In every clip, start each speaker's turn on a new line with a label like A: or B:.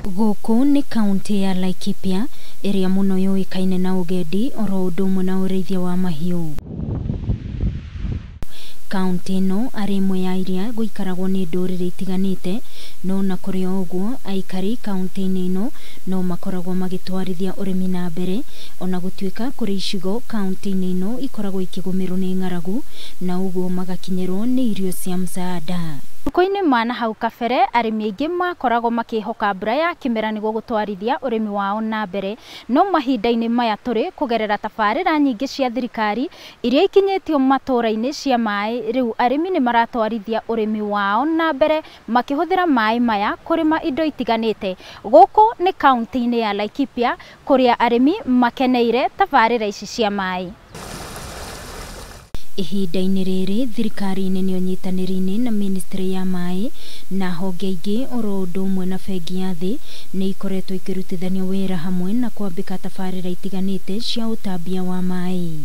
A: Guku ni kaunti ya Laikipia, iria muno ciuikaine na ugendi oro undu umwe na urithia wa mahiu. Kaunti ino ari imwe ya iria guikaragwo ni nduriri itiganite, no na kuri uguo aikari kaunti ino no makoragwo magitwarithia urimi nambere, onagutuika kuri icigo kaunti ino ikoragwo ikigumirwo ni ng'aragu na uguo magakinyirwo ni irio cia msaada. Koine mana hau kabere arimi aingi makoragwo makihoka mbura ya kimera niguo gutwarithia urimi wao nambere, no mahinda-ini maya turi kugerera tabarira nyingi cia thirikari iria ikinyitio matura-ini cia maai, riu arimi ni maratwarithia urimi wao nambere makihuthira maai maya kurima indo itiganite. Guku ni kaunti-ini ya Laikipia kuria arimi makeneire tabarira ici cia maai. Ihinda-ini riri thirikari nene unyitaniri-ini na ministry ya maai na honge ingi oro undu umwe na bengi ya thi ni ikoretwo ikirutithania wira hamwe na kwambika tabarira itiganite cia utambia wa maai.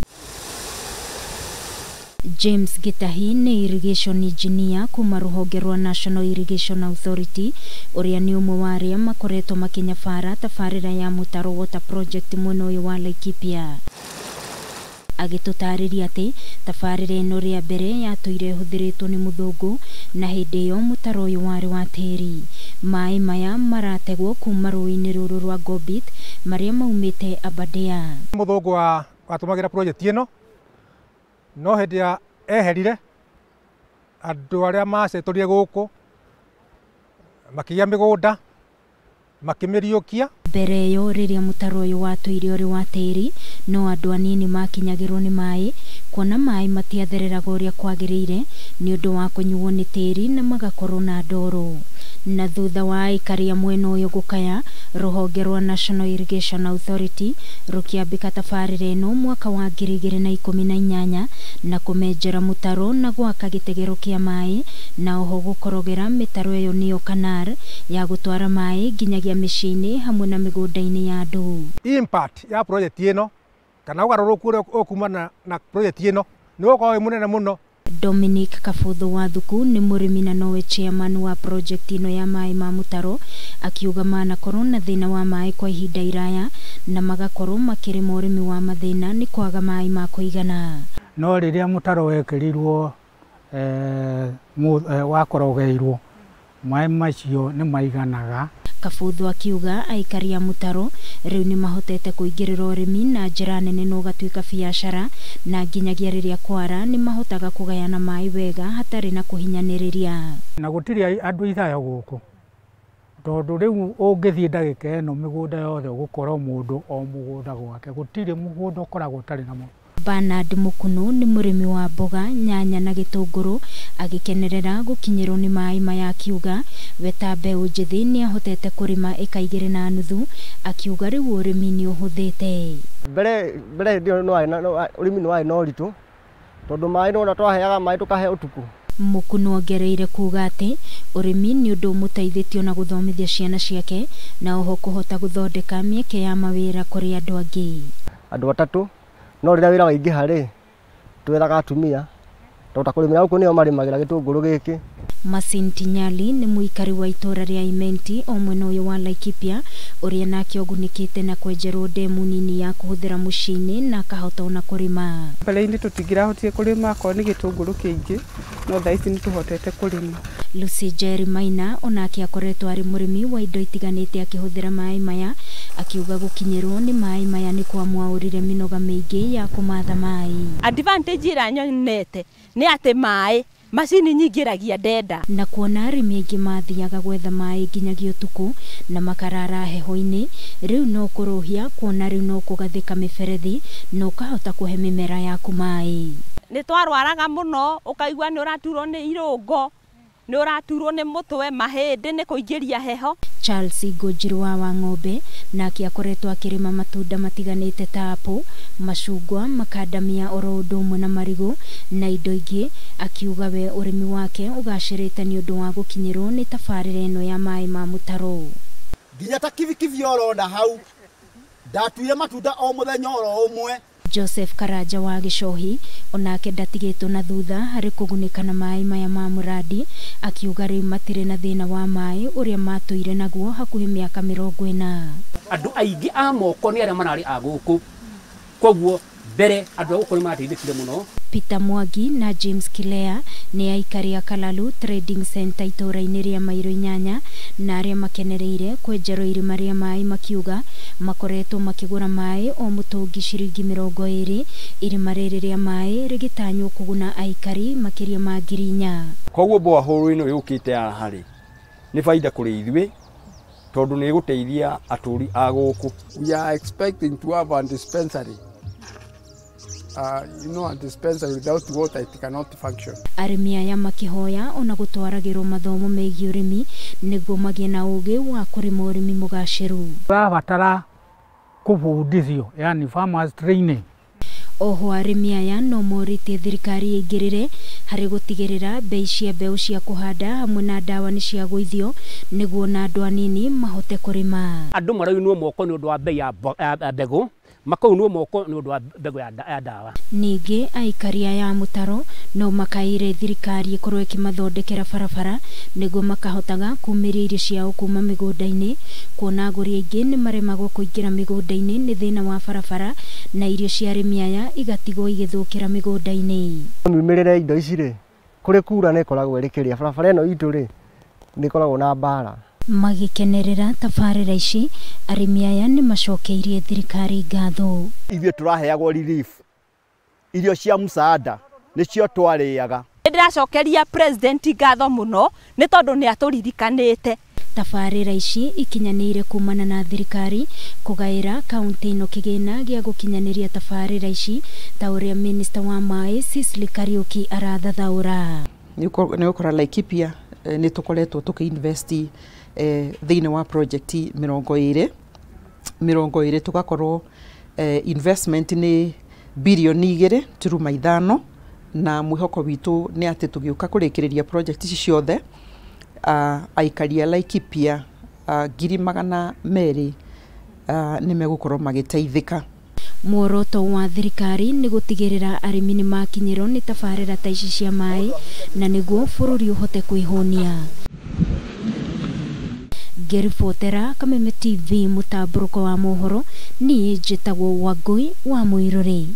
A: James Gitahi ni irrigation engineer kuma ruhonge rwa National Irrigation Authority uria ni umwe wa aria makoretwo makinyabara tabarira ya mutaro water project mwena uyu wa Laikipia. Agitutariria ati tabarira ino ria mbere yatuire huthiritwo ni muthungu na hindi iyo mutaro uyu wari wa tiri. Maai maya marategwo kuma rũĩ-inĩ rũrũ rwa Gorbit maria maumite Aberdare.
B: Muthungu watumagira project ino no hindi ya eherire andu aria macetorire guku makiya migunda makimiriukia.
A: Mbere yo riria mutaro uyu watuire uri wa tiri no andu anini makinyagirwo ni maai, kwona maai matiathereraga uria kwagirire ni undu wa kunyuo ni tiri na magakorwo na ndoro. Na thutha wa aikari a mwena uyu gukaya, ruhonge rwa National Irrigation Authority rukiambika tabarira ino mwaka wa 2018 na kumenjera mutaro na gwaka gitegero kia maai na oho gukorogera mitaro iyo niyo canal ya gutwara maai nginyagia micii-ini hamwe na migunda-ini ya andu.
B: Impact ya project ino kana ugaruruku kuumana na project ino ni ukoragwo munene muno.
A: Dominic Kabuthu wa Thuku ni murimi na nowe chairman wa project ino ya maai ma mutaro, akiuga manakorwo na thina wa maai kwa ihinda iraya na magakorwo makirima urimi wa mathina ni kwaga maai ma kuigana.
C: No riria mutaro wekirirwo wakorogeirwo maai macio ni maiganaga.
A: Kabuthu akiuga aikari a mutaro riu ni mahotete kuingirira urimi na njira nene no gatuika biashara na nginyagia riria kwara ni mahotaga kugayana maai wega hatari na kuhinyaniria.
C: Na gutiri andu ithayo guku tondu riu ungithie ndagika ino migunda yothe gukorwo mundu o mugunda gwake, gutiri mugunda ukoragwo utari namo.
A: Bernard Mukunu ni murimi wa mboga, nyanya na gitunguru, agikenerera gukinyirwo ni maai maya, akiuga weta mbeu njithi ni ahotete kurima eka 2.5, akiuga riu urimi ni uhuthite.
D: Mbere ndio urimi ni wari no ritu tondu maai no twaheaga maai tukahe utuku.
A: Mukunu ongereire kuga ati urimi ni undu muteithitio na guthomithia ciana ciake na oho kuhota guthondeka mieke ya mawira kuri andu angi.
D: Andu atatu no rira wira waingi hari twethaga atumia tota kurimira guku nio marimagira gitunguru giki.
A: Masinti Nyali ni muikari wa itura ria Imenti o mwena uyu wa Laikipia uria nake ogunikite na kwenjerwo demu nini ya kuhuthira mucii-ini na kahota ona kurima.
E: Mbere-ini tutingirahotie kurima ko ni gitunguru kingi no thaici ni tuhotete kurima.
A: Lucy Jerry Maina onake akoretwo ari murimi wa indo itiganite akihuthira maai maya, akiuga gukinyirwo ni maai maya ni kwamwaurire minoga mingi ya kumatha maai.
F: Advantage ira nyonete ni ate maai macini nyingiragia ndenda
A: na kuona arimi aingi mathiaga gwetha maai nginyagia utuku na makarara heho-ini, riu no kuruhia kuona riu no kugathika miberethi no kahota kuhe mimera yaku maai.
F: Ni twarwaraga muno ukaigua ni uraturwo ni irungo, ni uraturwo ni mutwe, mahindi ni kuingiria heho.
A: Charles Gojirwa wa Ng'ombe nake akoretwo akirima matunda matiganite ta apple, macungwa, makadamia oro undu umwe na marigu na indo ingi, akiuga we urimi wake ugacirite ni undu wa gukinyirwo ni tabarira ino ya maai ma mutaro.
G: Nginya ta kivi oro nda hau ndatuire matunda o muthenya oro umwe.
A: Joseph Karanja wa Gicohi onake ndatigitwo na thutha hari kugunika na maai maya ma muradi akiuga riu matire na thina wa maai uria matuire naguo hakuhi miaka 40.
G: Andu aingi a moko ni aria marari aguku koguo mbere andu aguku ni mateithikire muno.
A: Peter Mwangi na James Kilea ni aikari a Kalalu Trading Center itura-ini ria Mairo 8 na aria makenereire kwenjerwo irima ria maai makiuga makoretwo makigura maai o mutungi ciringi 20 irima riri ria maai rigitanywo kuguna aikari makiria ma 4,000.
H: Koguo borehole ino yukite hari ni faida kuri ithui tondu ni guteithia aturi a guku.
I: We are expecting to have a dispensary. A dispensary without water it cannot function.
A: Arimi aya makihoya ona gutwaragirwo mathomo megie urimi niguo magie na ugi wa kurima urimi mugaciru.
C: Turabatara kubundithio, yani farmers training.
A: Oho arimi aya no morite thirikari ingirire hari gutigirira bei cia mbeu cia kuhanda hamwe na dawa ni cia guithio niguo na andu anini mahote kurima.
G: Andu marainwo moko ni undu wa bei ya mbegu makaunwo moko ni undu wa mbegu ya dawa.
A: Ningi aikaria ya mutaro no makaire thirikari ikorwo ikimathondekera barabara niguo makahotaga kumiria irio ciao kuma migunda-ini kuona aguri aingi ni maremagwo kuingira migunda-ini ni thina wa barabara na irio cia arimi aya igatigwo igithukira migunda-ini.
D: Mimirire indo ici ri kuri kura ni koragwo irikiria barabara ino itu ri ni koragwo na mbara.
A: Magikenerera tabarira ici arimi aya ni macokeirie thirikari ngatho.
J: Ithuĩ turaheagwo relief irio cia musaada nicio twariaga.
F: Ndiracokeria president ngatho muno ni tondu ni aturirikanite.
A: Tabarira ici ikinyanire kuumana na thirikari kugaira kaunti ino kigina gia gukinyaniria tabarira ici ta uria minister wa maai Cecily Kariuki arathathaura.
K: Ni ukora Laikipia ni tukoretwo tukiinvesti thiini wa project 20 tugakorwo investment ni bilioni 2.5 na mwihoko witu ni ati tugiuka kurikiriria project ici ciothe aikaria Laikipia 200,000 ni megukorwo magiteithika.
A: Muoroto wa thirikari ni gutigirira arimi ni makinyirwo ni tabarira ta ici cia maai na niguo bururi uhote kwihonia. Gerifotera Kameme TV mutamburuko wa mohoro ni njitagwo Wangui wa Muiruri.